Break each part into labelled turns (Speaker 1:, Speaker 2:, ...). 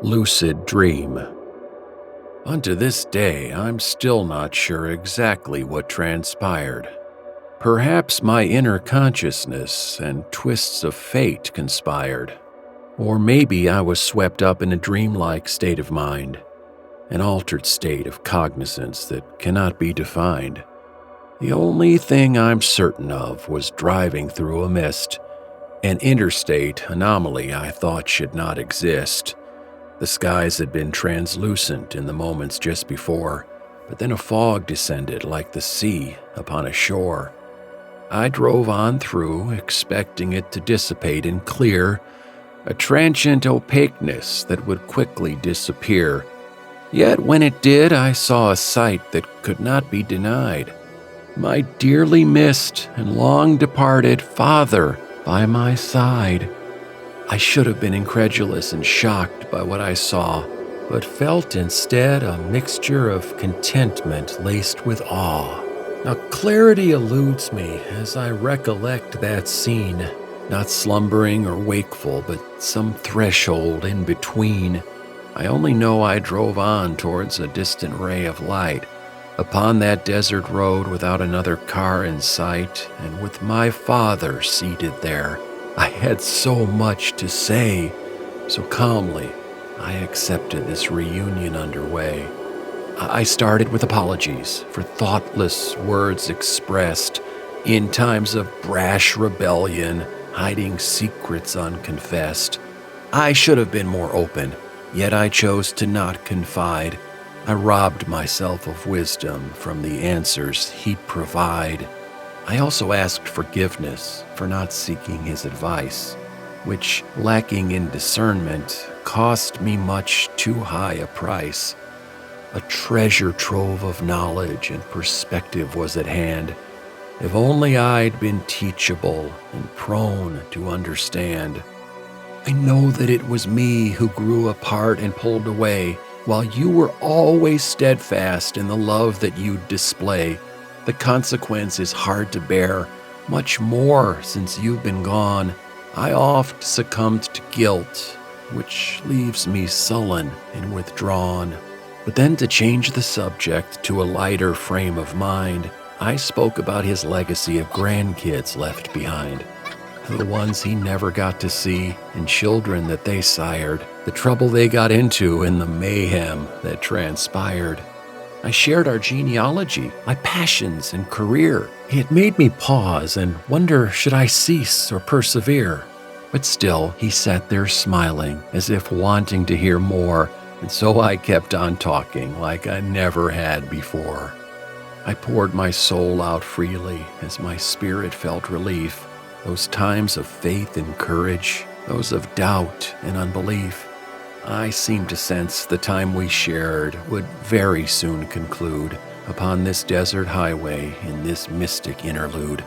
Speaker 1: Lucid Dream. Unto this day, I'm still not sure exactly what transpired. Perhaps my inner consciousness and twists of fate conspired. Or maybe I was swept up in a dreamlike state of mind, an altered state of cognizance that cannot be defined. The only thing I'm certain of was driving through a mist, an interstate anomaly I thought should not exist. The skies had been translucent in the moments just before, but then a fog descended like the sea upon a shore. I drove on through, expecting it to dissipate and clear, a transient opaqueness that would quickly disappear. Yet when it did, I saw a sight that could not be denied. My dearly missed and long departed father by my side. I should have been incredulous and shocked by what I saw, but felt instead a mixture of contentment laced with awe. Now clarity eludes me as I recollect that scene, not slumbering or wakeful, but some threshold in between. I only know I drove on towards a distant ray of light, upon that desert road without another car in sight, and with my father seated there. I had so much to say, so calmly I accepted this reunion underway. I started with apologies for thoughtless words expressed in times of brash rebellion, hiding secrets unconfessed. I should have been more open, yet I chose to not confide. I robbed myself of wisdom from the answers he'd provide. I also asked forgiveness for not seeking his advice, which, lacking in discernment, cost me much too high a price. A treasure trove of knowledge and perspective was at hand. If only I'd been teachable and prone to understand. I know that it was me who grew apart and pulled away, while you were always steadfast in the love that you'd display. The consequence is hard to bear, much more since you've been gone. I oft succumbed to guilt, which leaves me sullen and withdrawn. But then to change the subject to a lighter frame of mind, I spoke about his legacy of grandkids left behind. The ones he never got to see, and children that they sired, the trouble they got into and the mayhem that transpired. I shared our genealogy, my passions and career. It made me pause and wonder, should I cease or persevere? But still, he sat there smiling, as if wanting to hear more, and so I kept on talking like I never had before. I poured my soul out freely as my spirit felt relief. Those times of faith and courage, those of doubt and unbelief. I seemed to sense the time we shared would very soon conclude upon this desert highway in this mystic interlude.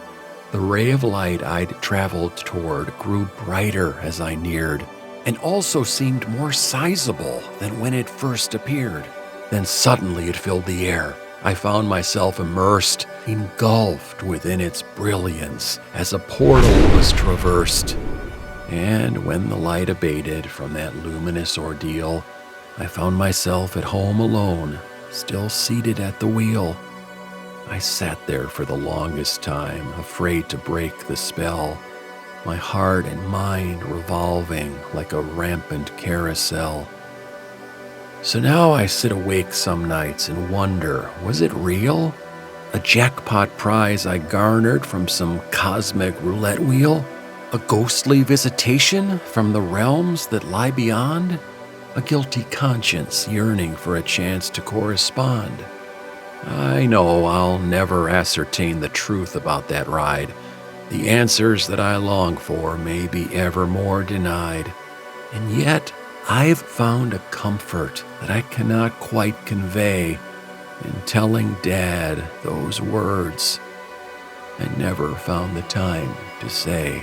Speaker 1: The ray of light I'd traveled toward grew brighter as I neared, and also seemed more sizable than when it first appeared. Then suddenly it filled the air. I found myself immersed, engulfed within its brilliance as a portal was traversed. And when the light abated from that luminous ordeal, I found myself at home alone, still seated at the wheel. I sat there for the longest time, afraid to break the spell, my heart and mind revolving like a rampant carousel. So now I sit awake some nights and wonder, was it real? A jackpot prize I garnered from some cosmic roulette wheel? A ghostly visitation from the realms that lie beyond? A guilty conscience yearning for a chance to correspond? I know I'll never ascertain the truth about that ride. The answers that I long for may be ever more denied. And yet, I've found a comfort that I cannot quite convey in telling Dad those words I never found the time to say.